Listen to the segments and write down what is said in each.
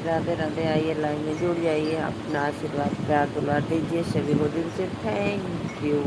राधे राधे। आइए लाइन में जुड़ जाइए, अपना आशीर्वाद प्यार दुलार दीजिए सभी को दिल से। Thank you.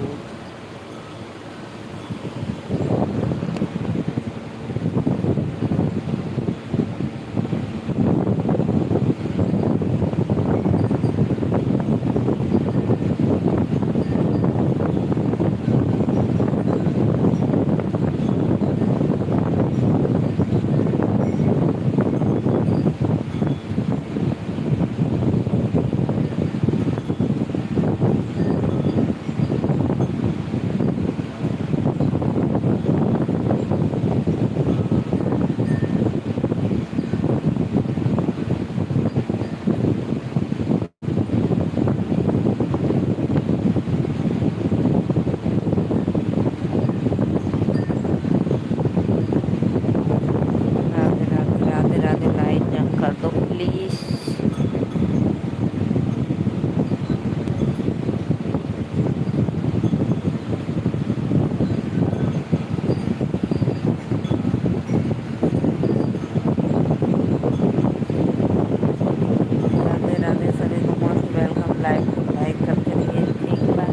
Radhe Radhe Radhe Radhe. Line जंग कर दो प्लीज। राधे राधे सभी को मोस्ट वेलकम। लाइक करते रहिए। ठीक है, बाय।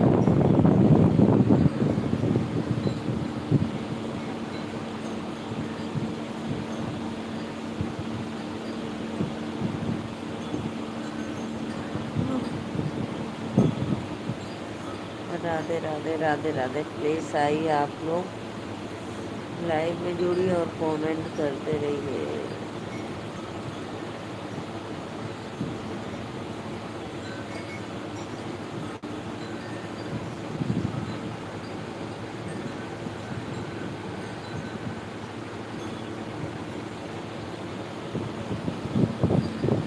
राधे राधे राधे राधे। प्लीज आइए आप लोग, लाइव में जुड़िए और कमेंट करते रहिए।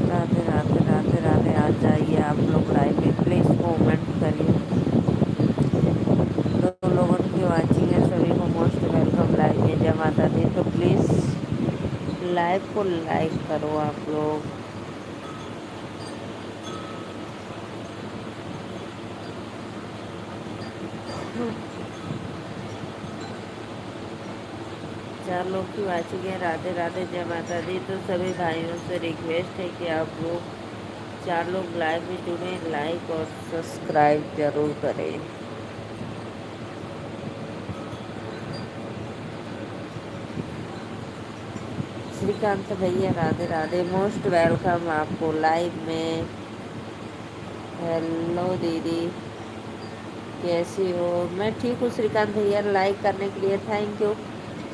राधे राधे राधे राधे। आ जाइए आप लोग लाइव में, प्लीज कमेंट करिए। दो लोगों की वाचिंग है, सभी को मोस्ट वेलकम लाइव में। जय माता दी। तो प्लीज लाइव को लाइक करो आप लोग। चार लोग की वाचिंग है। राधे राधे। जय माता दी। तो सभी भाइयों से रिक्वेस्ट है कि आप लोग चार लोग लाइव में जुड़े, लाइक और सब्सक्राइब जरूर करें। श्रीकांत भैया राधे राधे, मोस्ट वेलकम आपको लाइव में। हेलो दीदी, कैसी हो? मैं ठीक हूँ श्रीकांत भैया। लाइक करने के लिए थैंक यू।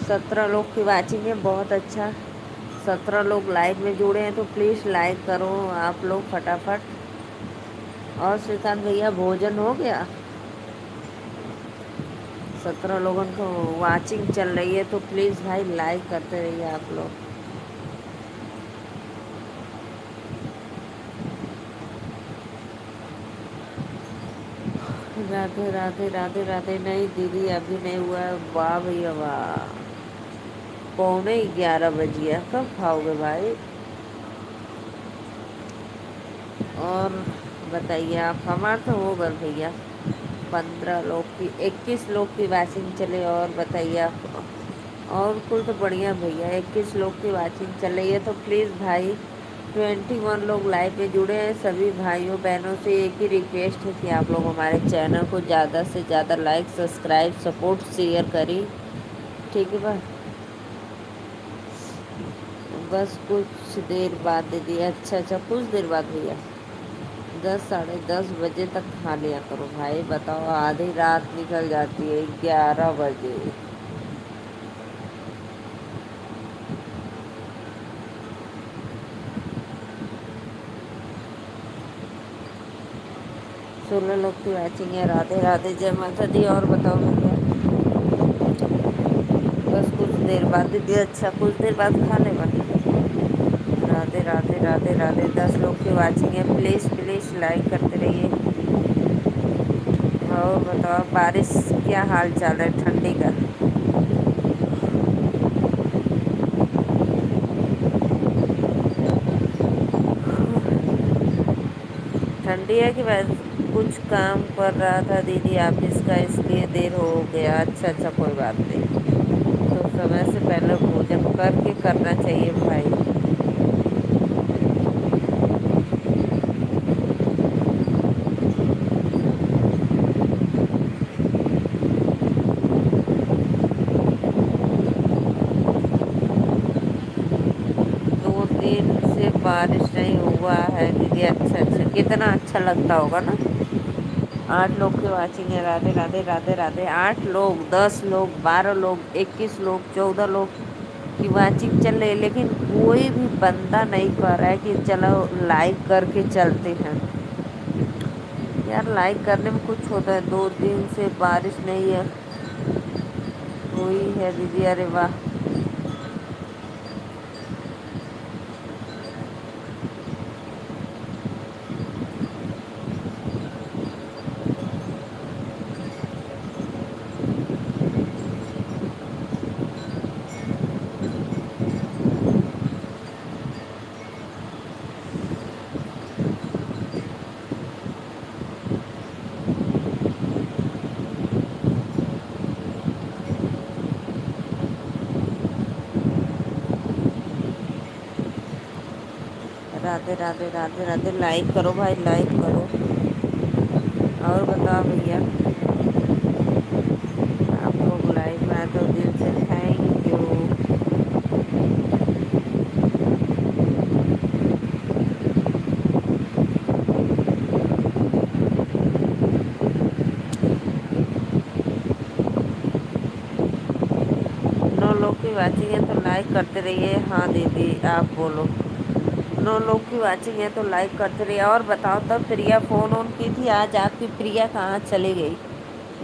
17 लोग की वाचिंग है, बहुत अच्छा। 17 लोग लाइव में जुड़े हैं, तो प्लीज़ लाइक करो आप लोग फटाफट। और श्रीकांत भैया भोजन हो गया? 17 लोगों को वाचिंग चल रही है, तो प्लीज़ भाई लाइक करते रहिए आप लोग। राधे राधे राधे राधे। नहीं दीदी अभी नहीं हुआ है। वाह भैया वाह, 11:15 बज गया, कब खाओगे भाई? और बताइए आप। हमारा तो हो गया भैया। 15 लोग की, 21 लोग की वैचिंग चले। और बताइए आप। और कुल तो बढ़िया भैया। 21 लोग की वैचिंग चल रही है, तो प्लीज़ भाई 21 लोग लाइव में जुड़े हैं। सभी भाइयों बहनों से एक ही रिक्वेस्ट है कि आप लोग हमारे चैनल को ज़्यादा से ज़्यादा लाइक सब्सक्राइब सपोर्ट शेयर करिए। ठीक है भाई। बस कुछ देर बाद दीदी। अच्छा अच्छा, कुछ देर बाद भैया। 10 साढ़े 10 बजे तक खा लिया करो भाई। बताओ, आधी रात निकल जाती है 11 बजे। 16 लोग की वैचिंग है। राधे राधे। जय माता दी। और बताओ भैया। बस कुछ देर बाद दीदी। अच्छा, कुछ देर बाद खा लेगा। राधे राधे राधे राधे। 10 लोग की वॉचिंग है, प्लीज़ प्लीज़ लाइक करते रहिए। और बताओ, बारिश क्या हाल चाल है ठंडी का? ठंडी है कि बस कुछ काम कर रहा था दीदी ऑफिस का, इसलिए देर हो गया। अच्छा अच्छा, कोई बात नहीं। तो समय से पहले भोजन करके करना चाहिए भाई। बारिश नहीं हुआ है दीदी। अच्छा अच्छा, कितना अच्छा लगता होगा ना। 8 लोग की वाचिंग है। राधे राधे राधे राधे। 8 लोग, 10 लोग, 12 लोग, 21 लोग, 14 लोग की वाचिंग चल रही है, लेकिन कोई भी बंदा नहीं कह रहा है कि चलो लाइक करके चलते हैं। यार लाइक करने में कुछ होता है? 2 दिन से बारिश नहीं है हुई है दीदी। अरे वाह। राधे राधे राधे राधे। लाइक करो भाई, लाइक करो। और बताओ भैया, आप लोग लाइक में आए तो दिल से थैंक यू। 9 लोग की वाचिंग है तो लाइक करते रहिए। हाँ दीदी आप बोलो। 9 लोग की वाचिंग है तो लाइक करते रहिए। और बताओ, तब प्रिया फ़ोन ऑन की थी आज आपकी? प्रिया कहाँ चली गई?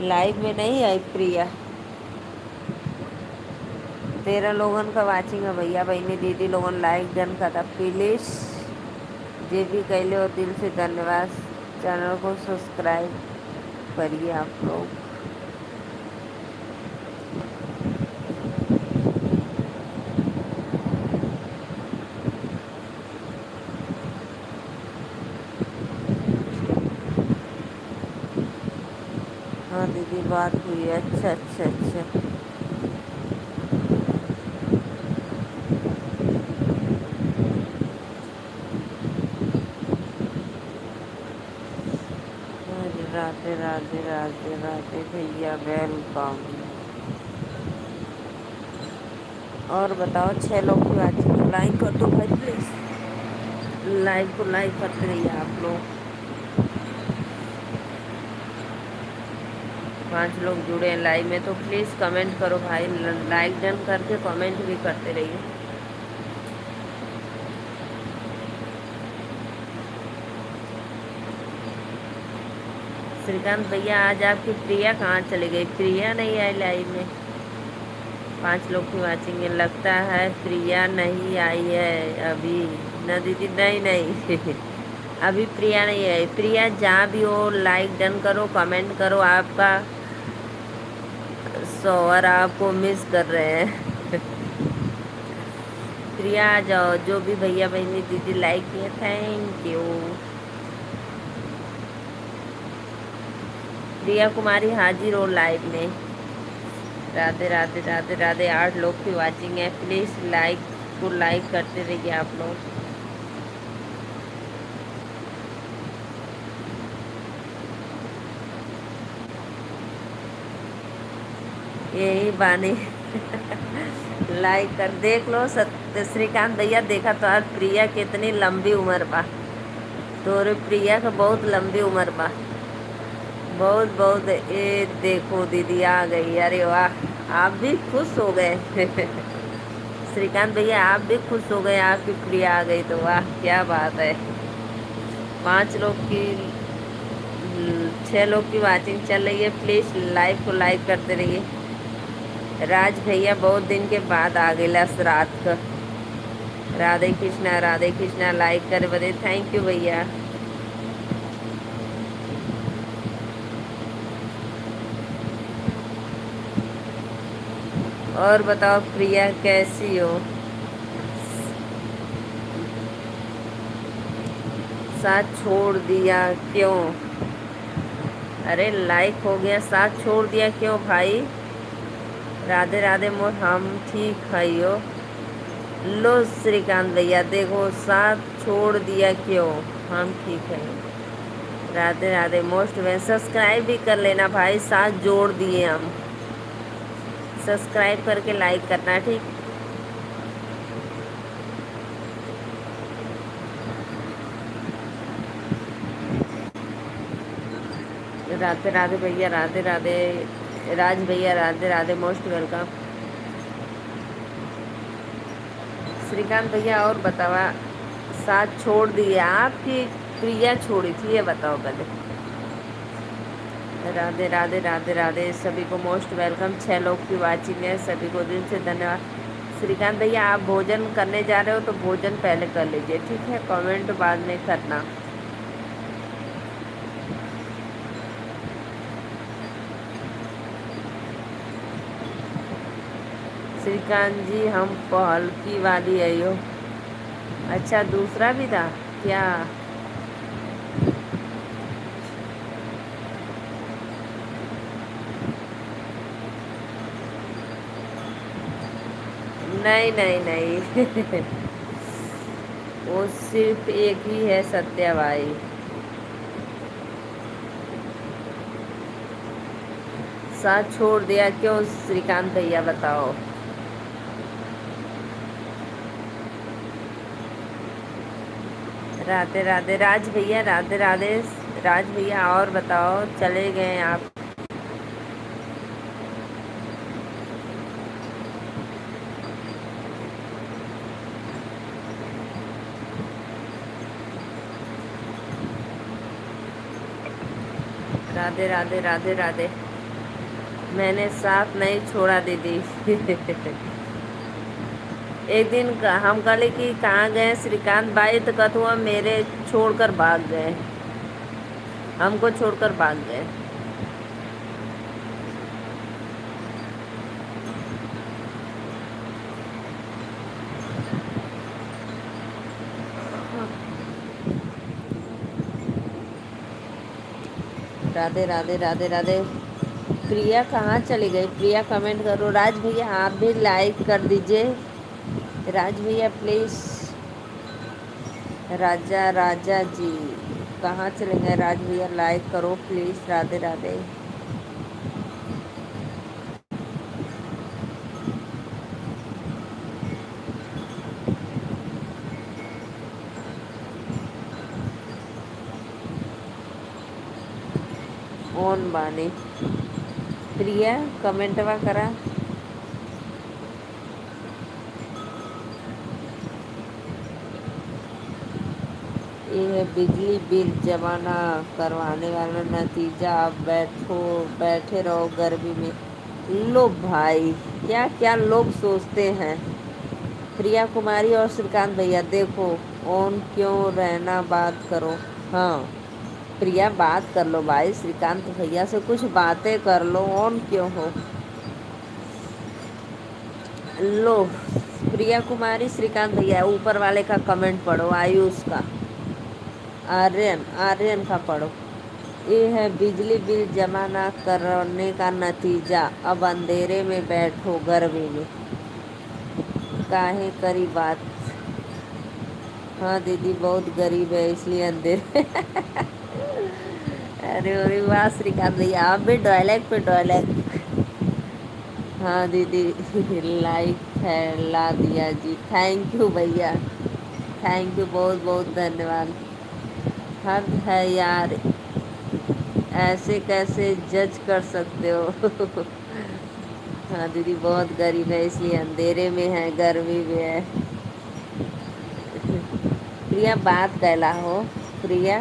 लाइव में नहीं आई प्रिया। 13 लोगन का वाचिंग है भैया बहनी दीदी लोगन। लाइक डन करा प्लीज़। जे भी कैले हो दिल से धन्यवाद। चैनल को सब्सक्राइब करिए आप लोग। हाँ दीदी बात हुई है। अच्छा अच्छा अच्छा। अरे राधे राधे राधे राधे भैया, वेलकम। और बताओ, 6 लोग की वाचिंग, लाइक कर दो भाई प्लीज़। लाइक को लाइक करते रहिए आप लोग। 5 लोग जुड़े हैं लाइव में तो प्लीज़ कमेंट करो भाई। लाइक डन करके कमेंट भी करते रहिए। श्रीकांत भैया, आज आपकी प्रिया कहाँ चली गई? प्रिया नहीं आई लाइव में। 5 लोग की वाचिंग है। लगता है प्रिया नहीं आई है अभी। न दीदी, नहीं नहीं अभी प्रिया नहीं आई। प्रिया जहाँ भी हो लाइक डन करो, कमेंट करो। आपका शोहर आपको मिस कर रहे हैं प्रिया आ जाओ। जो भी भैया बहनी दीदी लाइक किए, थैंक यू। प्रिया कुमारी हाजिर हो लाइव में। राधे राधे राधे राधे। 8 लोग की वाचिंग है। प्लीज़ लाइक को लाइक करते रहिए आप लोग। यही बानी लाइक कर देख लो। सत्य श्रीकांत भैया, देखा तो आज प्रिया कितनी लंबी उम्र बा। तोरे प्रिया का बहुत लंबी उम्र बा। बहुत बहुत। ये देखो दीदी आ गई। अरे वाह, आप भी खुश हो गए श्रीकांत भैया आप भी खुश हो गए, आपकी प्रिया आ गई तो वाह क्या बात है। 5 लोग की 6 लोग की वाचिंग चल रही है। प्लीज़ लाइव को लाइक करते रहिए। राज भैया बहुत दिन के बाद आ गए रात का। राधे कृष्णा लाइक करे बदे थैंक यू भैया। और बताओ प्रिया कैसी हो? साथ छोड़ दिया क्यों? अरे लाइक हो गया, साथ छोड़ दिया क्यों भाई? राधे राधे मोर, हम ठीक है यो। लो श्रीकांत भैया देखो, साथ छोड़ दिया क्यों? हम ठीक है। राधे राधे मोस्ट में सब्सक्राइब भी कर लेना भाई, साथ जोड़ दिए हम। सब्सक्राइब करके लाइक करना, ठीक। राधे राधे भैया, राधे राधे। राज भैया, राधे राधे, मोस्ट वेलकम। श्रीकांत भैया, और बतावा, साथ छोड़ दिए आपकी प्रिया छोड़ी थी, ये बताओ पहले। राधे राधे, राधे राधे सभी को, मोस्ट वेलकम। 6 लोग की वाचिंग है, सभी को दिल से धन्यवाद। श्रीकांत भैया, आप भोजन करने जा रहे हो तो भोजन पहले कर लीजिए, ठीक है, कमेंट बाद में करना। श्रीकांत जी, हम पहलकी वाली है यो। अच्छा, दूसरा भी था क्या? नहीं नहीं नहीं वो सिर्फ एक ही है, सत्या भाई। साथ छोड़ दिया क्यों श्रीकांत भैया, बताओ। राधे राधे राज भैया, राधे राधे। राज भैया, और बताओ, चले गए आप? राधे राधे, राधे राधे। मैंने साथ नहीं छोड़ा दीदी एक दिन हम कहले कि कहाँ गए श्रीकांत भाई, तो कथुआ मेरे छोड़कर भाग गए, हमको छोड़कर भाग गए। राधे राधे, राधे राधे। प्रिया कहाँ चली गई? प्रिया कमेंट करो। राज भैया, आप भी लाइक कर दीजिए। राज भैया प्लीज़। राजा राजा जी कहाँ चले गए? राज भैया लाइक करो प्लीज़। राधे राधे। ओन बानी। प्रिया कमेंटवा करा। ये है बिजली बिल जमा ना करवाने वाला नतीजा, अब बैठे रहो गर्मी में। लो भाई, क्या क्या लोग सोचते हैं। प्रिया कुमारी और श्रीकांत भैया देखो, ऑन क्यों रहना, बात करो। हाँ, प्रिया बात कर लो भाई, श्रीकांत भैया से कुछ बातें कर लो, ऑन क्यों हो। लो, प्रिया कुमारी, श्रीकांत भैया, ऊपर वाले का कमेंट पढ़ो, आयुष का, आर्यन आर्यन का पढ़ो। ये है बिजली बिल जमा ना करने का नतीजा, अब अंधेरे में बैठो गर्मी में। काहे करी बात। हाँ दीदी, बहुत गरीब है इसलिए अंधेरे अरे अरे वाह श्रीकांत भैया, आप भी डायलैक्ट पे डायलैक्ट। हाँ दीदी लाइक फैला दिया जी, थैंक यू भैया, थैंक यू, बहुत बहुत धन्यवाद। हद है यार, ऐसे कैसे जज कर सकते हो हाँ दीदी, बहुत गरीब है इसलिए अंधेरे में है, गर्मी में है प्रिया बात कहला हो। प्रिया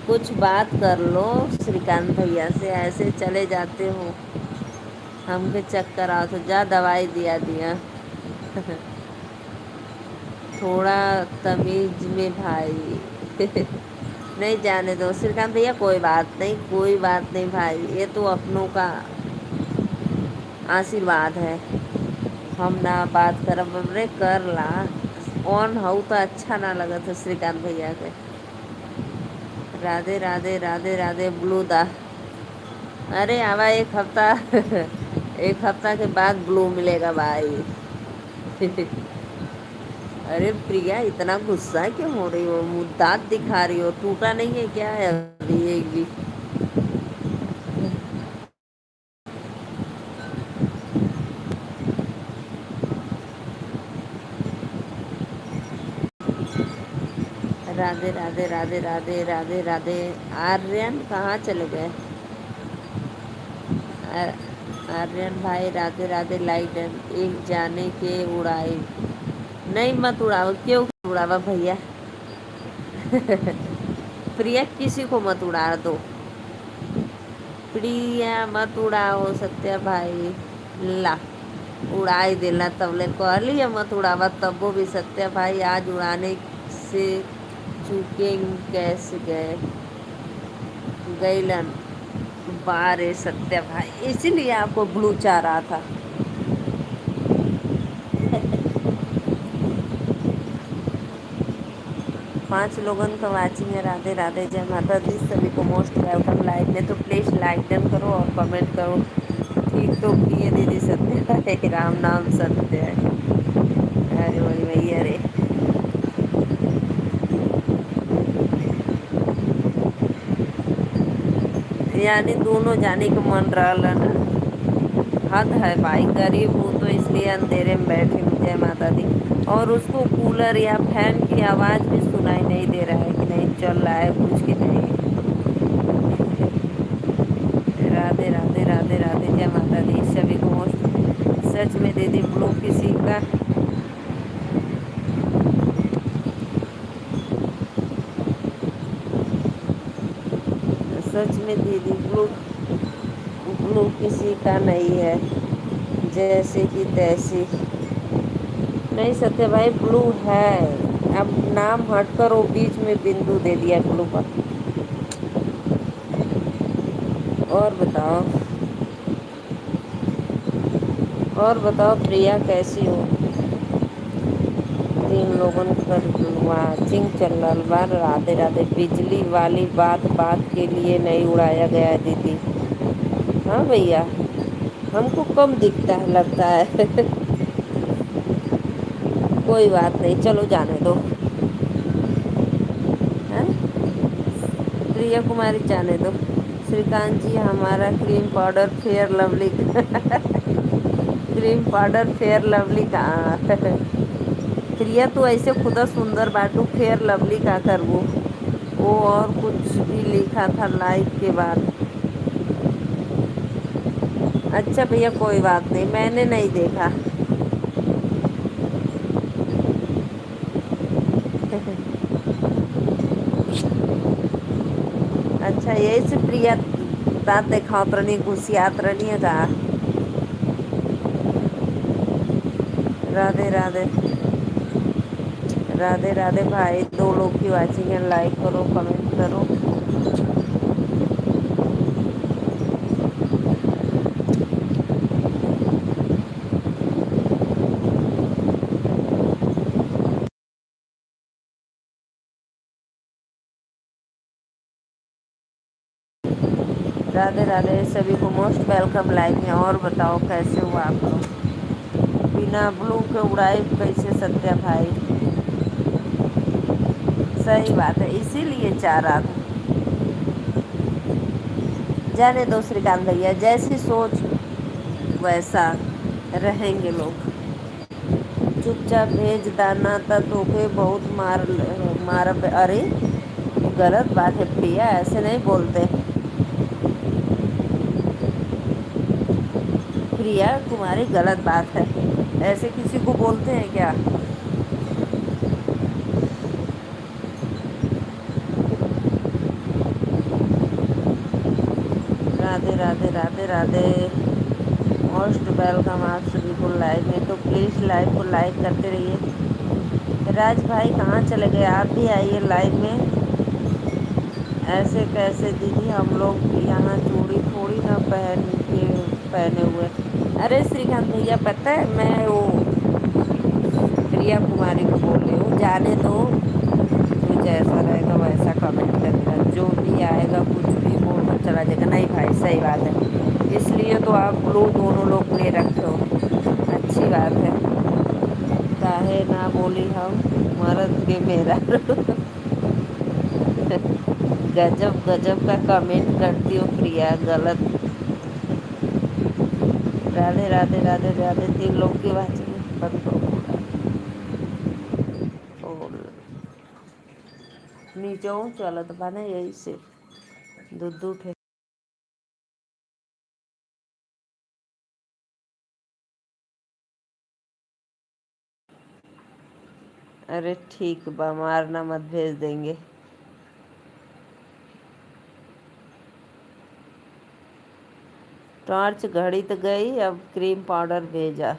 कुछ बात कर लो श्रीकांत भैया से, ऐसे चले जाते हो, हमके चक्कर आओ तो जा दवाई दिया दिया थोड़ा तमीज में भाई नहीं, जाने दो श्रीकांत भैया, कोई बात नहीं, कोई बात नहीं भाई, ये तो अपनों का आशीर्वाद है। हम ना बात करब, रे कर ला, ऑन हो तो अच्छा ना लगा था श्रीकांत भैया के। राधे राधे, राधे राधे ब्लू दा। अरे आवा एक हफ्ता एक हफ्ता के बाद ब्लू मिलेगा भाई अरे प्रिया, इतना गुस्सा क्यों हो रही हो? मुँह दांत दिखा रही हो, टूटा नहीं है क्या है अभी एक भी? राधे राधे, राधे राधे, राधे राधे। आर्यन कहाँ चले गए? आर्यन भाई राधे राधे। लाइट एक जाने के उड़ाए। नहीं मत उड़ाओ, क्यों उड़ावा भैया। प्रिया किसी को मत उड़ा दो। प्रिया मत उड़ाओ सत्या भाई। ला उड़ाई देला तबले कहली मत उड़ावा, तब वो भी सत्या भाई आज उड़ाने से चूके कैसे गए गैलन। बारे सत्या भाई, इसीलिए आपको ब्लू चाह रहा था। 5 लोगों का वाचिंग है। राधे राधे, जय माता दी, सभी को मोस्ट वेलकम लाइव में। तो प्लीज़ लाइक डन करो और कमेंट करो। ठीक तो किए दीदी सत्य है, राम नाम सत्य है। अरे वही वही अरे। यानी दोनों जाने का मन रहा ना। हद है भाई, गरीब हूँ तो इसलिए अंधेरे में बैठी हूँ। जय माता दी। और उसको कूलर या फैन की आवाज़ भी सुनाई नहीं दे रहा है कि नहीं चल रहा है कुछ कि नहीं। राधे राधे राधे राधे, जय माता दी सभी को। सच में दीदी ब्लू किसी का सच में दीदी ब्लू ब्लू किसी का नहीं है, जैसे कि तैसी। नहीं सत्य भाई ब्लू है। अब नाम हटकर वो बीच में बिंदु दे दिया ब्लू पर। और बताओ, और बताओ प्रिया कैसी हो। 3 लोगों का वाचिंग चल रहा बा। राधे राधे। बिजली वाली बात बात के लिए नहीं उड़ाया गया है दीदी। हाँ भैया, हमको कम दिखता है लगता है। कोई बात नहीं, चलो जाने दो। हैं? प्रिया कुमारी जाने दो। श्रीकांत जी, हमारा cream powder fair lovely cream powder fair lovely कहाँ। प्रिया तो ऐसे खुदा सुंदर बाटू, फेयर लवली का करबू। वो और कुछ भी लिखा था लाइक के बाद। अच्छा भैया कोई बात नहीं, मैंने नहीं देखा। अच्छा यही से प्रिया दाँत देखावत रहनी, घुसियात रहनी है का। राधे राधे राधे राधे भाई। 2 लोग की वाचिंग है, लाइक करो कमेंट करो। राधे राधे, सभी को मोस्ट वेलकम लाइव में। और बताओ कैसे हो आप लोग। बिना ब्लू के उड़ाई कैसे सत्या भाई। सही बात है, इसीलिए चाह रहा था। जाने दो श्रीकांत भैया, जैसी सोच वैसा रहेंगे लोग। चुपचाप भेज दाना था तोके बहुत मार अरे गलत बात है प्रिया, ऐसे नहीं बोलते। प्रिया तुम्हारी गलत बात है, ऐसे किसी को बोलते हैं क्या। राधे राधे राधे राधे। मोस्ट वेलकम आप सभी को लाइव में। तो प्लीज़ लाइव को लाइक करते रहिए। राज भाई कहाँ चले गए, आप भी आइए लाइव में। ऐसे कैसे दीदी, हम लोग यहाँ चूड़ी थोड़ी ना पहने हुए। अरे श्रीकांत भैया पता है मैं वो प्रिया कुमारी को बोल रही हूँ, जाने दो। जो जैसा रहेगा वैसा कमेंट करेगा, जो भी आएगा कुछ भी बोलकर चला जाएगा। नहीं भाई सही बात है, इसलिए तो आप लोग दोनों लोग ने रखे हो। अच्छी बात है। काहे ना बोली हम मर्द के मेरा। गजब गजब का कमेंट करती हो प्रिया, गलत। राधे राधे राधे राधे। 3 लोग की बात बंद करो। और नीचे हूँ चलत बने यही से दूध दूध अरे ठीक बा, मारना मत, भेज देंगे। टॉर्च घड़ी तो गई, अब क्रीम पाउडर भेजा।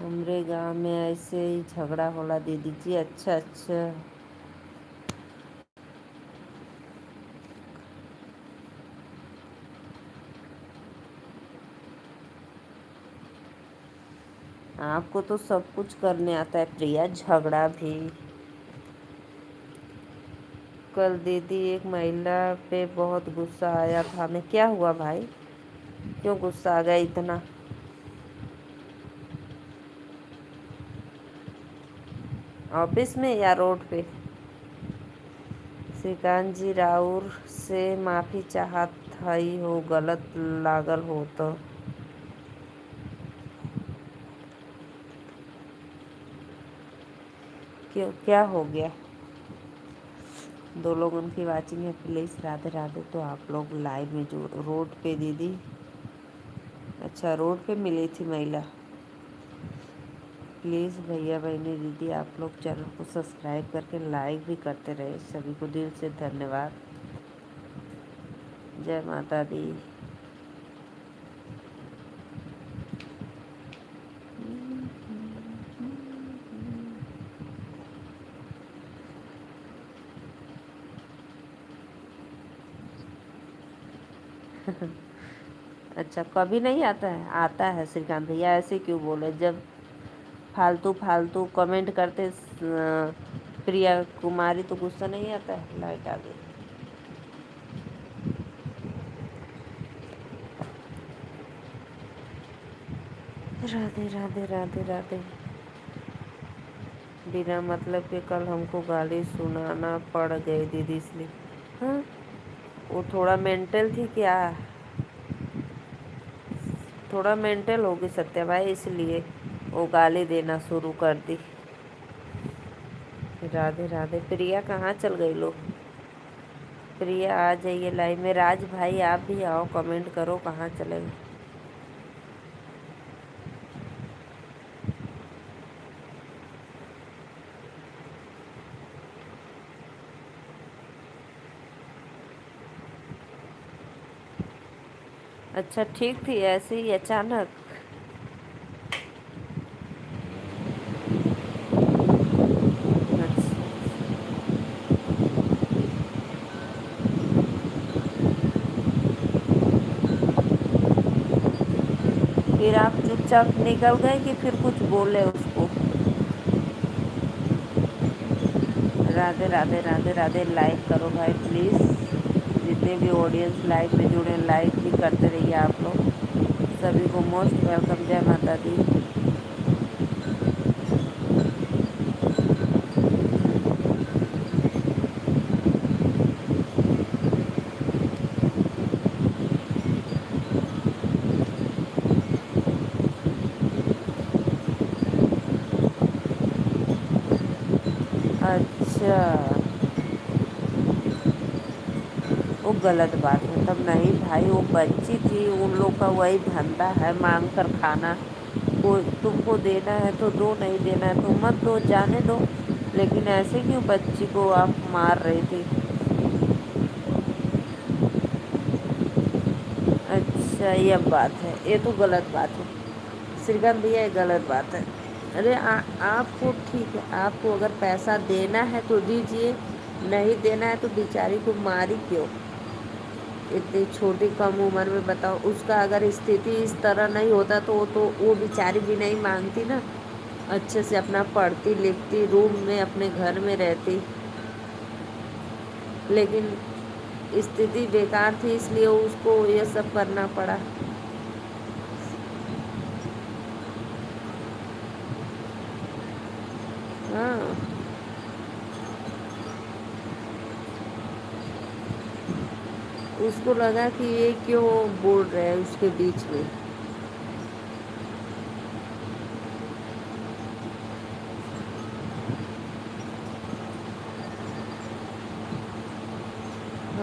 हमरे गांव में ऐसे ही झगड़ा होला दीदी जी। अच्छा अच्छा। आपको तो सब कुछ करने आता है प्रिया, झगड़ा भी। कल दीदी एक महिला पे बहुत गुस्सा आया था हमें। क्या हुआ भाई, क्यों गुस्सा आ गया इतना? ऑफिस में या रोड पे? श्रीकांत जी राउर से माफ़ी चाहत हई हो, गलत लागल हो तो। क्यों, क्या हो गया? दो लोग उनकी वाचिंग है प्लीज़। राधे राधे। तो आप लोग लाइव में जो रोड पे दीदी, अच्छा रोड पे मिली थी महिला। प्लीज़ भैया बहनी दीदी आप लोग चैनल को सब्सक्राइब करके लाइक भी करते रहे। सभी को दिल से धन्यवाद। जय माता दी। अच्छा, कभी नहीं आता है? आता है श्रीकांत भैया, ऐसे क्यों बोले? जब फालतू फालतू कमेंट करते प्रिया कुमारी तो गुस्सा नहीं आता है? लाइट आ गई। राधे राधे राधे राधे। बिना मतलब के कल हमको गाली सुनाना पड़ गई दीदी इसलिए। हाँ, वो थोड़ा मेंटल थी क्या? थोड़ा मेंटल होगी सत्या भाई, इसलिए वो गाली देना शुरू कर दी। राधे राधे। प्रिया कहाँ चल गई लोग? प्रिया आ जाइए लाइव में। राज भाई आप भी आओ, कमेंट करो कहाँ चले गए। अच्छा ठीक थी, ऐसे ही अचानक? अच्छा, फिर आप चुपचाप निकल गए कि फिर कुछ बोले उसको? राधे राधे राधे राधे। लाइक करो भाई प्लीज़। जितने भी ऑडियंस लाइव में जुड़े लाइक भी करते रहिए आप लोग। सभी को मोस्ट वेलकम। जय माता दी। अच्छा, वो गलत बात है तब। नहीं भाई, वो बच्ची थी, उन लोग का वही धंधा है मांग कर खाना। कोई तुमको देना है तो दो, नहीं देना है तो मत दो, जाने दो। लेकिन ऐसे क्यों बच्ची को आप मार रही थी? अच्छा ये बात है, ये तो गलत बात है श्रीकांत भैया, ये गलत बात है। अरे आपको ठीक है, आपको अगर पैसा देना है तो दीजिए, नहीं देना है तो बेचारी को मारी क्यों? इतनी छोटी कम उम्र में बताओ, उसका अगर स्थिति इस तरह नहीं होता तो वो बेचारी भी नहीं मांगती ना। अच्छे से अपना पढ़ती लिखती, रूम में अपने घर में रहती। लेकिन स्थिति बेकार थी इसलिए उसको ये सब करना पड़ा। हाँ, उसको लगा कि ये क्यों बोल रहे हैं उसके बीच में।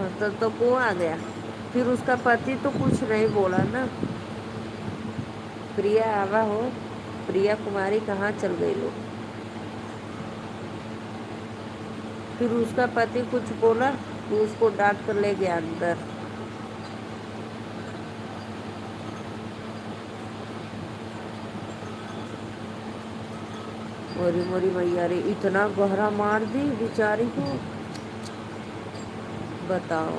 हाँ, तो वो आ गया। फिर उसका पति तो कुछ नहीं बोला ना। प्रिया आवा हो, प्रिया कुमारी कहाँ चल गई लोग। फिर उसका पति कुछ बोला तो उसको डांट कर ले गया अंदर। मोरी मोरी मैया रे, इतना गहरा मार दी बेचारी को। बताओ।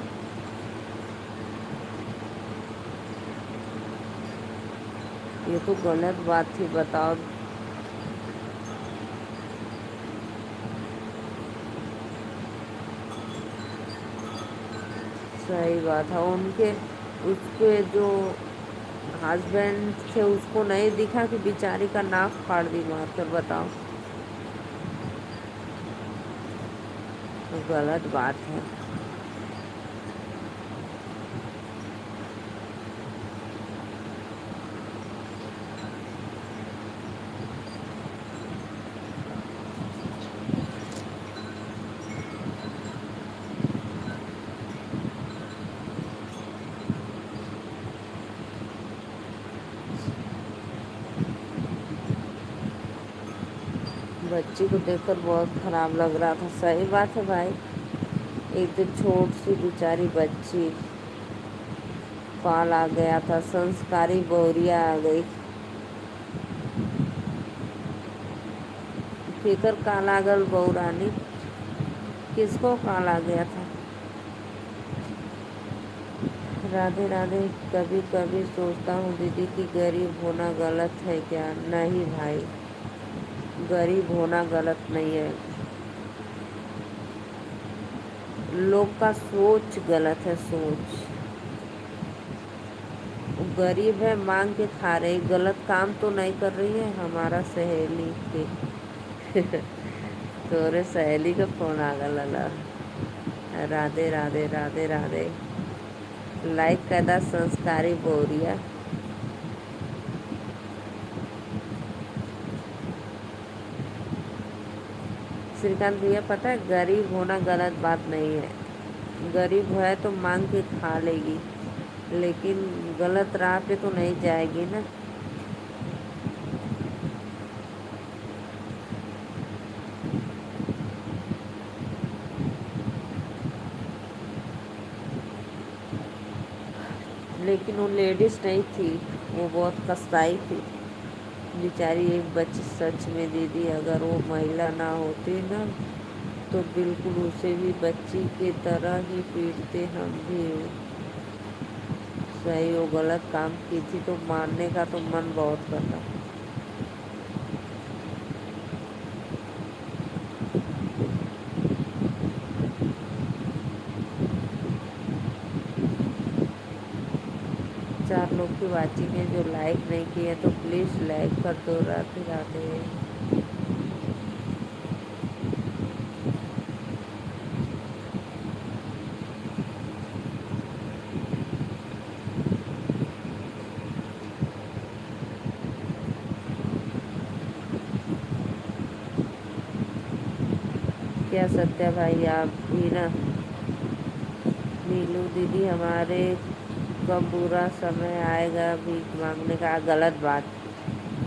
ये तो गलत बात थी, बताओ। सही बात है उनके। उसके जो हस्बैंड थे उसको नहीं दिखा कि बेचारी का नाक फाड़ दी मार कर, बताओ। तो गलत बात है। बच्ची को देखकर बहुत खराब लग रहा था। सही बात है भाई। एक तो छोट सी बेचारी बच्ची, पाल आ गया था, संस्कारी बहुरिया आ गई। केकर काल आ गल बहू रानी, किसको काल आ गया था। राधे राधे। कभी कभी सोचता हूँ दीदी कि गरीब होना गलत है क्या। नहीं भाई, गरीब होना गलत नहीं है। लोग का सोच गलत है, सोच। गरीब है, मांग के खा रही, गलत काम तो नहीं कर रही है। हमारा सहेली के तोरे सहेली का फोन आ गया लला। राधे राधे राधे राधे। लाइक कदा संस्कारी बोरिया। श्रीकांत भैया, पता है गरीब होना गलत बात नहीं है। गरीब है तो मांग के खा लेगी, लेकिन गलत राह पे तो नहीं जाएगी ना। लेकिन वो लेडीज नहीं थी, वो बहुत कसाई थी बेचारी। एक बच्ची, सच में दीदी अगर वो महिला ना होती ना तो बिल्कुल उसे भी बच्ची की तरह ही पीटते हम भी। सही, वो गलत काम की थी तो मारने का तो मन बहुत करता। चार लोग की वाचिंग है, जो लाइक नहीं किए तो प्लीज़ लाइक कर दो। राधे राधे। क्या सत्या भाई, आप भी ना। नीलू दीदी, हमारे कब बुरा समय आएगा भीख मांगने का। गलत बात,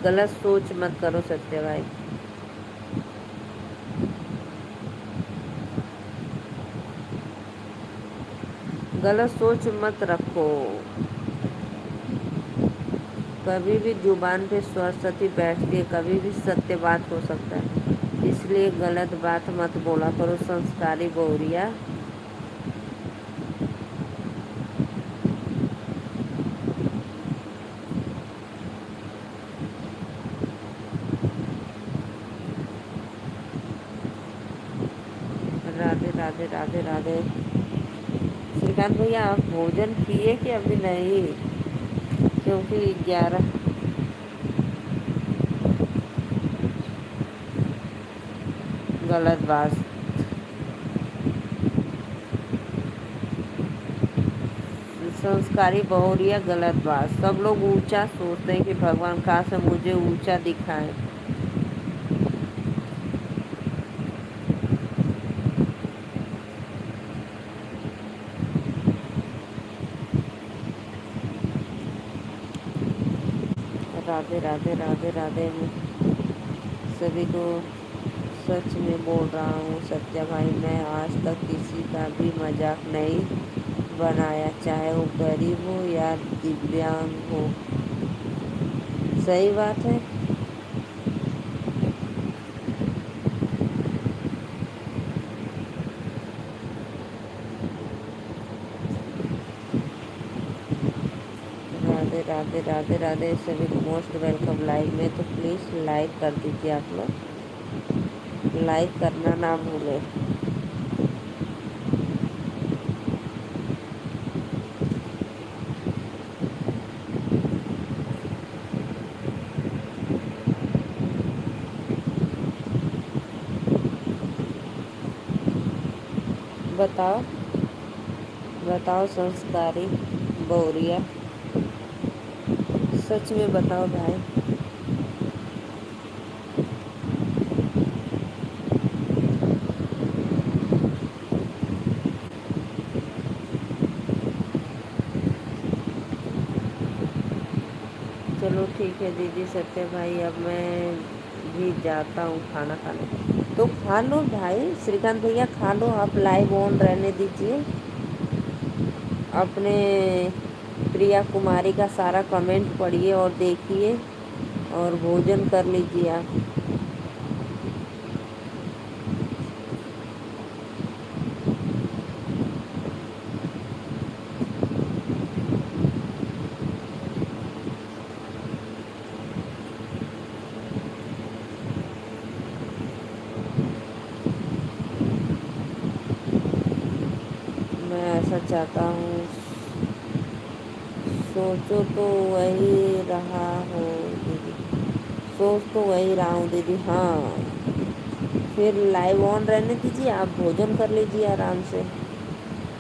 गलत सोच मत करो सत्या भाई। गलत सोच मत रखो। कभी भी जुबान पे सरस्वती बैठती है, कभी भी सत्य बात हो सकता है। इसलिए गलत बात मत बोला करो संस्कारी बहुरिया। राधे राधे राधे राधे। श्रीकांत भैया, आप भोजन किए कि अभी नहीं। क्योंकि 11। गलत बात। संस्कारी बहुरिया गलत बात। सब लोग ऊंचा सोचते हैं कि भगवान कहाँ से मुझे ऊंचा दिखाएं। राधे राधे राधे राधे। सभी को सच में बोल रहा हूँ सत्या भाई, मैं आज तक किसी का भी मजाक नहीं बनाया, चाहे वो गरीब हो या दिव्यांग हो। सही बात है। राधे राधे राधे राधे। सभी को मोस्ट वेलकम लाइव में, तो प्लीज़ लाइक कर दीजिए आप लोग, लाइक करना ना भूलें। बताओ बताओ संस्कारी बौरिया, सच में बताओ भाई। चलो ठीक है दीदी सत्य भाई, अब मैं भी जाता हूँ खाना खाने। तो खा लो भाई, श्रीकांत भैया खा लो, आप लाइव ऑन रहने दीजिए। अपने प्रिया कुमारी का सारा कमेंट पढ़िए और देखिए, और भोजन कर लीजिए आप। मैं ऐसा चाहता हूँ, सोचो तो वही रहा हो दीदी, सोच तो वही रहा हूँ दीदी। हाँ, फिर लाइव ऑन रहने दीजिए, आप भोजन कर लीजिए आराम से।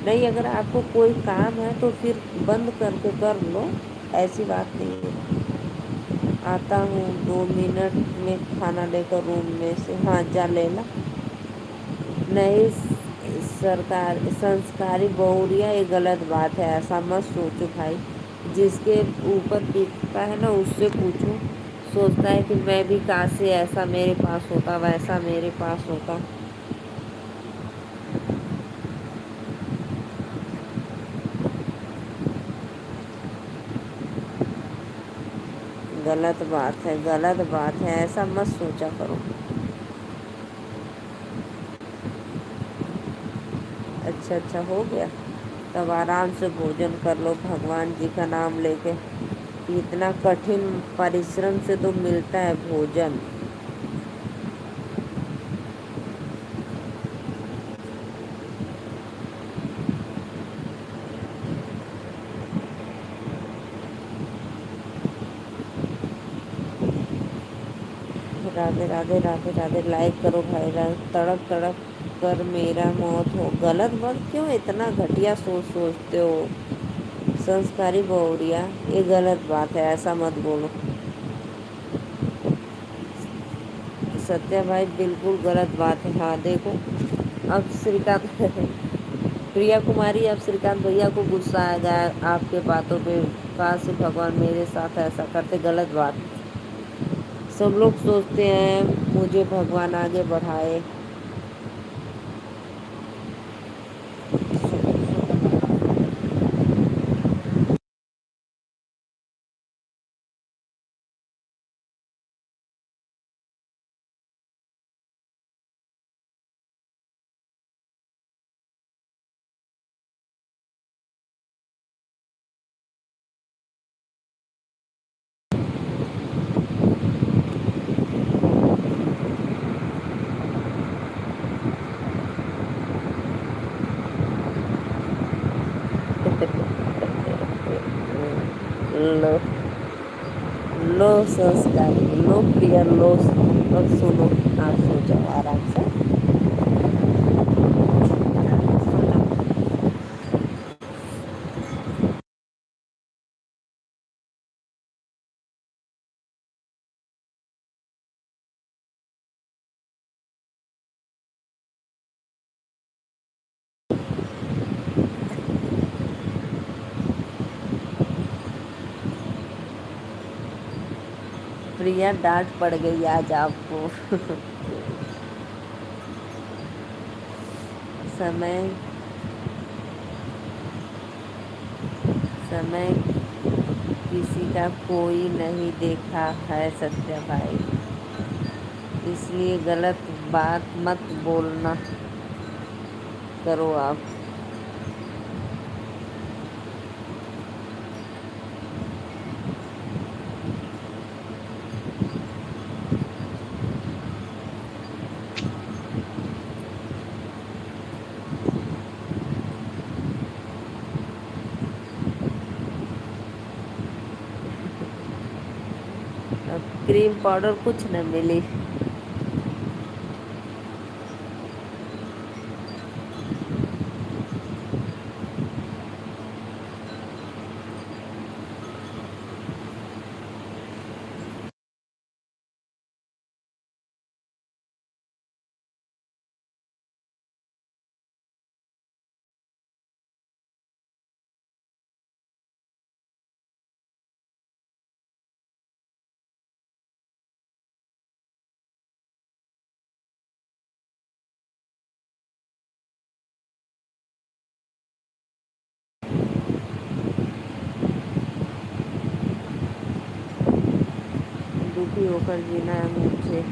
नहीं, अगर आपको कोई काम है तो फिर बंद करके कर लो, ऐसी बात नहीं है। आता हूँ 2 मिनट में खाना लेकर रूम में से। हाँ जा लेला। नहीं, सरकार संस्कारी बहुरिया ये गलत बात है, ऐसा मत सोचो भाई। जिसके ऊपर दिखता है ना उससे पूछो, सोचता है कि मैं भी काश से ऐसा मेरे पास होता, वैसा मेरे पास होता। गलत बात है, गलत बात है, ऐसा मत सोचा करो। अच्छा अच्छा, हो गया। तब आराम से भोजन कर लो भगवान जी का नाम लेके। इतना कठिन परिश्रम से तो मिलता है भोजन। राधे राधे राधे राधे। लाइक करो भाई, तड़प तड़प कर मेरा मौत हो। गलत बात क्यों इतना घटिया सोचते हो संस्कारी बहुरिया, ये गलत बात है, ऐसा मत बोलो। सत्या भाई बिल्कुल गलत बात है। हाँ देखो, अब श्रीकांत प्रिया कुमारी, अब श्रीकांत भैया को गुस्सा आ गया आपके बातों पे। कहा से भगवान मेरे साथ ऐसा करते, गलत बात। सब लोग सोचते हैं मुझे भगवान आगे बढ़ाए। लो लो संस्कारी, लो प्रिया, लो। अब सुनो, आप सो जाओ आराम से। सो जाओ। प्रिया डांट पड़ गई आज आपको। समय समय किसी का कोई नहीं देखा है सत्या भाई, इसलिए गलत बात मत बोलना करो आप। अब क्रीम पाउडर कुछ न मिली। दुखी होकर जीना है मुझे।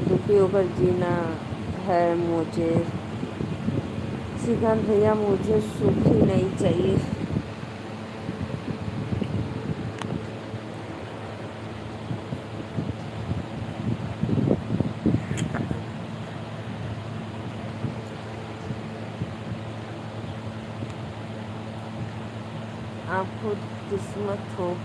दुखी होकर जीना है मुझे। श्रीकांत भैया मुझे सुखी नहीं चाहिए। आप खुद किस्मत हो।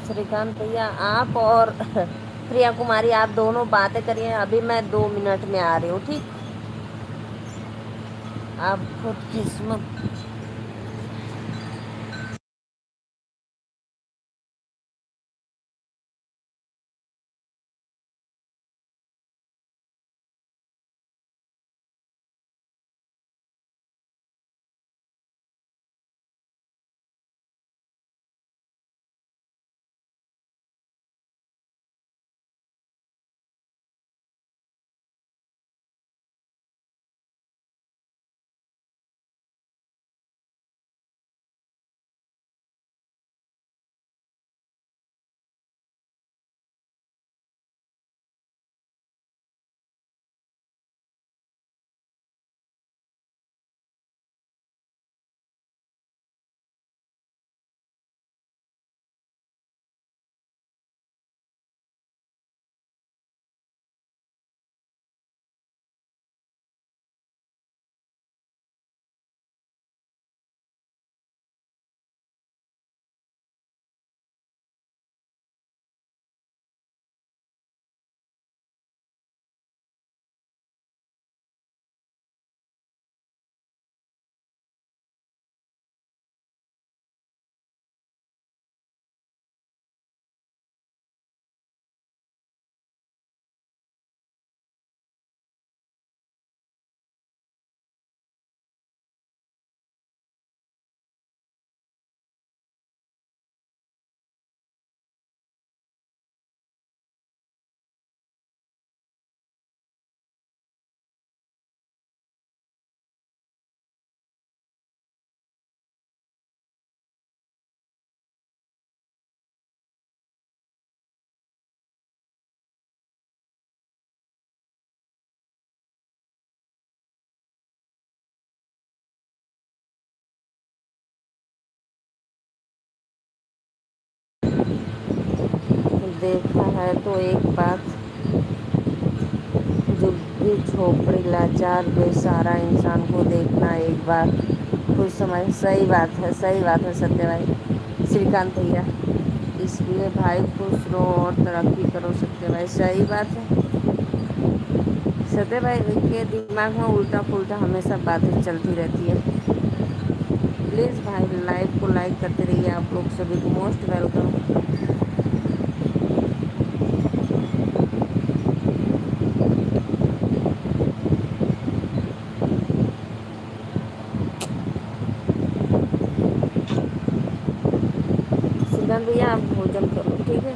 श्रीकांत भैया आप और प्रिया कुमारी आप दोनों बातें करिए, अभी मैं 2 मिनट में आ रही हूँ, ठीक। आप खुद किस्मत है तो एक बात, झुग्गी झोपड़ी लाचार बेसहारा इंसान को देखना एक बार कुछ समझ। सही बात है, सही बात है सत्य भाई, श्रीकांत भैया। इसलिए भाई खुश रहो और तरक्की करो सत्य भाई, सही बात है सत्य भाई के दिमाग में उल्टा पुल्टा हमेशा बातें चलती रहती है। प्लीज़ भाई लाइव को लाइक करते रहिए, आप लोग सभी को मोस्ट वेलकम। श्रीकांत भैया आप भोजन करो ठीक है।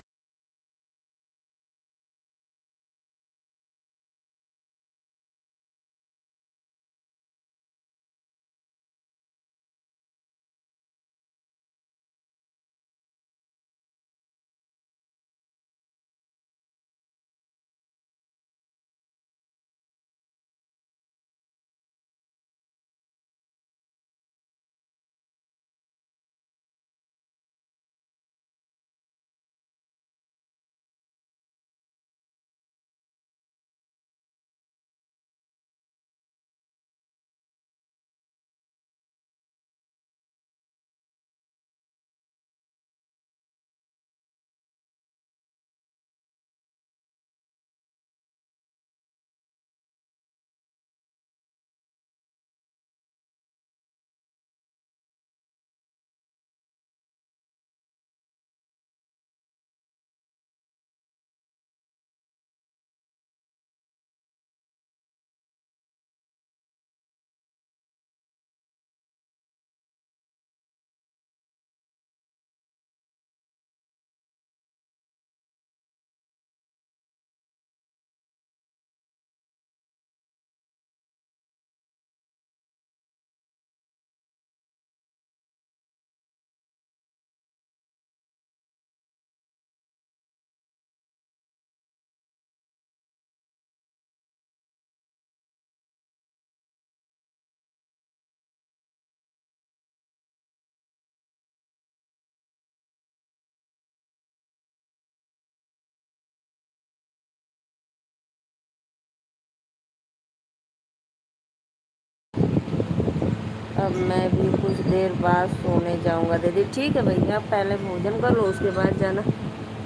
अब मैं भी कुछ देर बाद सोने जाऊंगा दीदी। ठीक है भैया, आप पहले भोजन कर लो उसके बाद जाना।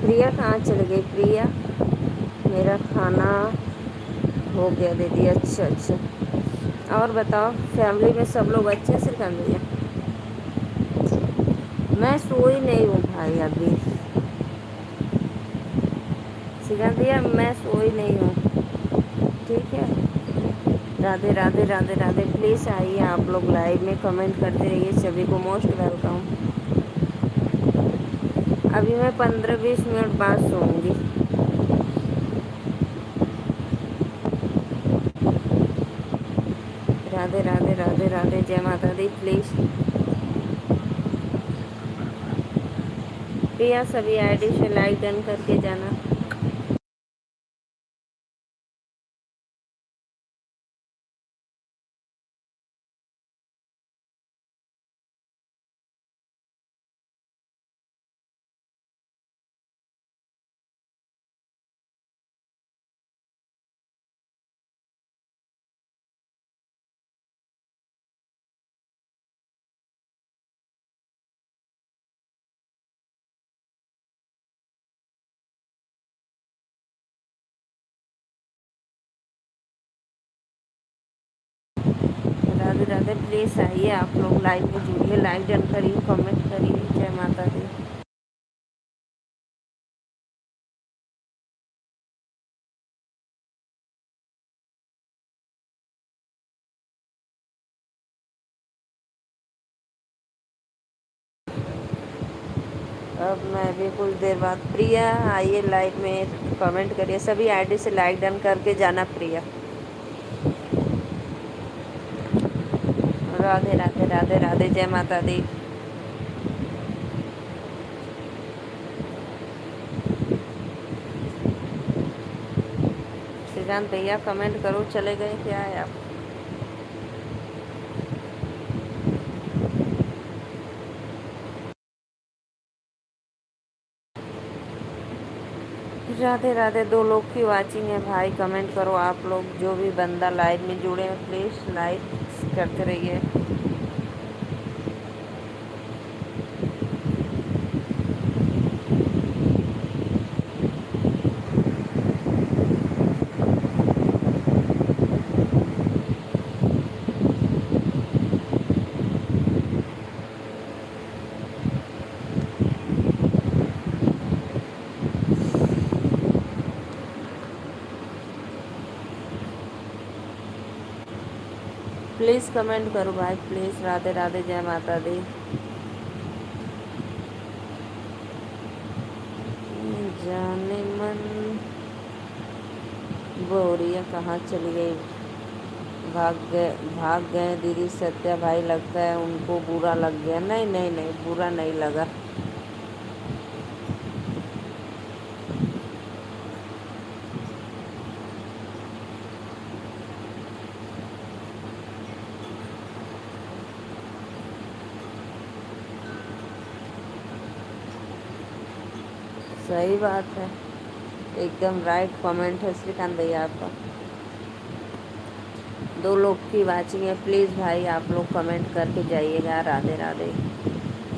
प्रिया कहाँ चली गई प्रिया? मेरा खाना हो गया दीदी। अच्छा अच्छा, और बताओ फैमिली में सब लोग अच्छे हैं श्रीकांत भैया? मैं सोई नहीं हूँ भाई अभी श्रीकांत भैया, मैं सोई नहीं हूँ ठीक है। राधे राधे राधे राधे। प्लीज़ आइए आप लोग लाइव में कमेंट करते रहिए, सभी को मोस्ट वेलकम। अभी मैं 15-20 मिनट बाद सोऊंगी। राधे राधे राधे राधे, जय माता दी। प्लीज़ प्रिया सभी आईडी से लाइक डन करके जाना। राधे राधे, प्लीज़ आइए आप लोग लाइव में जुड़िए, लाइक डन करिए, कमेंट करिए। जय माता दी। अब मैं भी कुछ देर बाद, प्रिया आइए लाइव में कमेंट करिए, सभी आईडी से लाइक डन करके जाना प्रिया। राधे राधे राधे राधे, जय माता दी। श्रीकांत भैया कमेंट करो, चले गए क्या है आप? राधे राधे। 2 लोग की वाचिंग है भाई, कमेंट करो आप लोग। जो भी बंदा लाइव में जुड़े हैं प्लीज़ लाइक करते रहिए। प्लीज़ कमेंट करो भाई प्लीज़। राधे राधे, जय माता दी। जाने मन बोरिया कहाँ चली गई। भाग गए दीदी सत्या भाई, लगता है उनको बुरा लग गया। नहीं नहीं नहीं, बुरा नहीं लगा। सही बात है, एकदम राइट कमेंट है श्रीकांत भैया आपका। 2 लोग की वाचिंग है, प्लीज़ भाई आप लोग कमेंट करके जाइएगा। राधे राधे।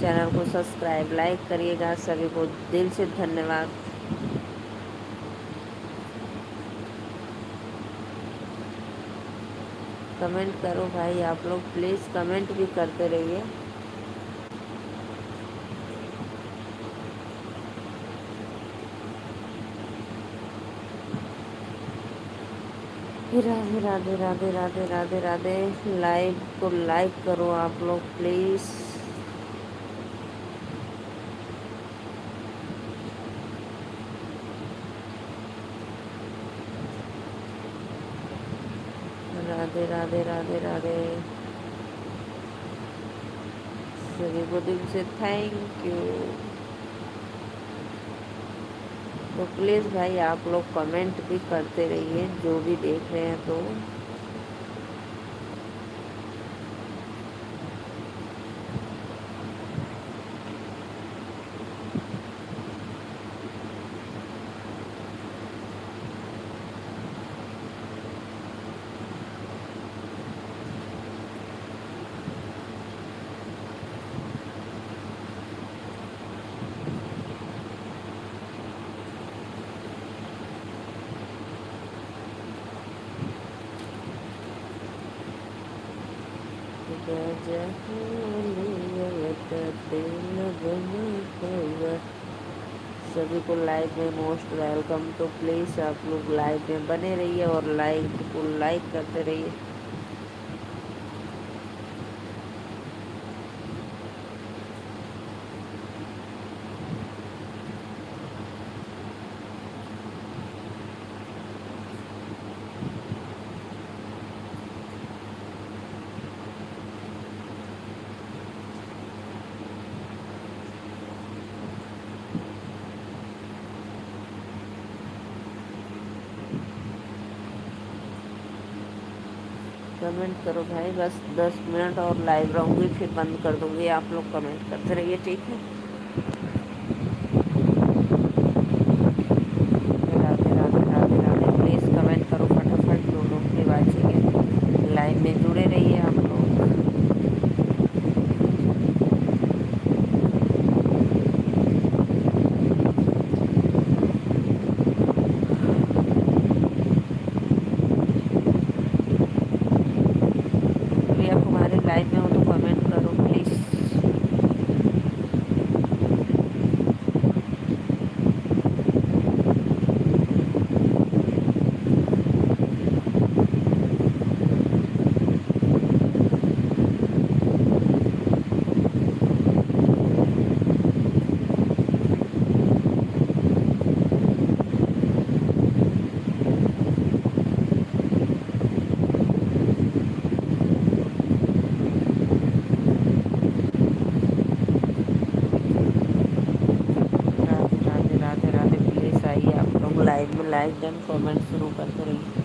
चैनल को सब्सक्राइब लाइक करिएगा। सभी को दिल से धन्यवाद। कमेंट करो भाई आप लोग, प्लीज़ कमेंट भी करते रहिए। राधे राधे राधे राधे राधे राधे। लाइव को लाइक करो आप लोग प्लीज़। राधे राधे राधे राधे। सभी को दिल से थैंक यू। तो प्लीज़ भाई आप लोग कमेंट भी करते रहिए, जो भी देख रहे हैं तो। सभी को लाइव में मोस्ट वेलकम। तो प्लीज़ आप लोग लाइव में बने रहिए और लाइक को लाइक करते रहिए। कमेंट करो भाई, बस 10 मिनट और लाइव रहूँगी फिर बंद कर दूँगी। आप लोग कमेंट करते रहिए, ठीक है। राधे राधे राधे राधे। प्लीज़ कमेंट करो फटाफट। 2 लोग की वाचिंग है, लाइव में जुड़े रहिए आप लोग। अभी आप हमारे लाइव में हो तो कमेंट करो प्लीज़। राधे राधे राधे। प्लीज़ आइए आप लोग लाइव में, लाइक देन कमेंट शुरू करते रहिए।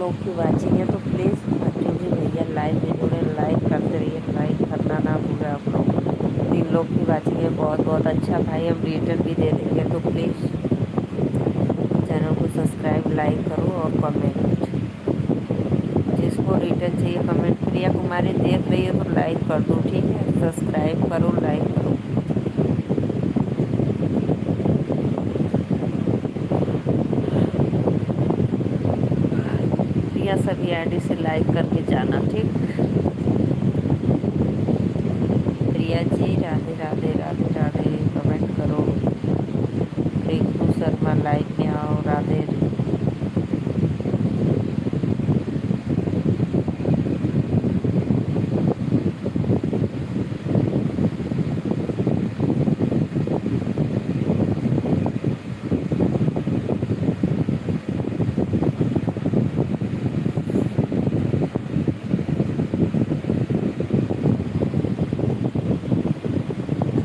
लोग की वाचिंग है, तो प्लीज़ जो भी भैया लाइव में जुड़े लाइक करते रहिए, लाइक करना ना भूलें आप लोग। 3 लोग की वाचिंग है, बहुत बहुत अच्छा भाई, हम रिटर्न भी दे देंगे, तो प्लीज़ चैनल को सब्सक्राइब लाइक करो और कमेंट, जिसको रिटर्न चाहिए कमेंट। प्रिया कुमारी देख रही है तो लाइक कर दो, ठीक है, सब्सक्राइब करो, लाइक करो। प्रिया सभी आईडी से लाइक करके जाना, ठीक। प्रिया जी राधे राधे राधे राधे, कमेंट करो। रिंकू शर्मा लाइव में आओ, राधे।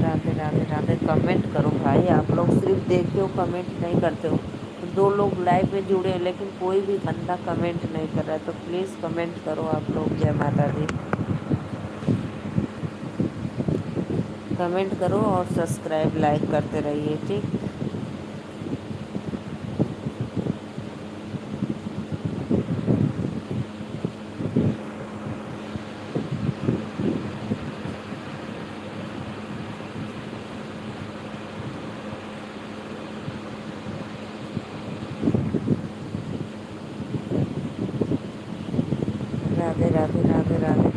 राधे राधे राधे, कमेंट करो भाई। आप लोग सिर्फ देखते हो, कमेंट नहीं करते हो। 2 लोग लाइव में जुड़े हैं लेकिन कोई भी बंदा कमेंट नहीं कर रहा है, तो प्लीज़ कमेंट करो आप लोग। जय माता दी, कमेंट करो और सब्सक्राइब लाइक करते रहिए, ठीक। राधे राधे राधे राधे।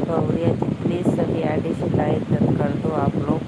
गौरिया जी प्लीज़ सभी आईडी से लाइक कर दो आप लोग।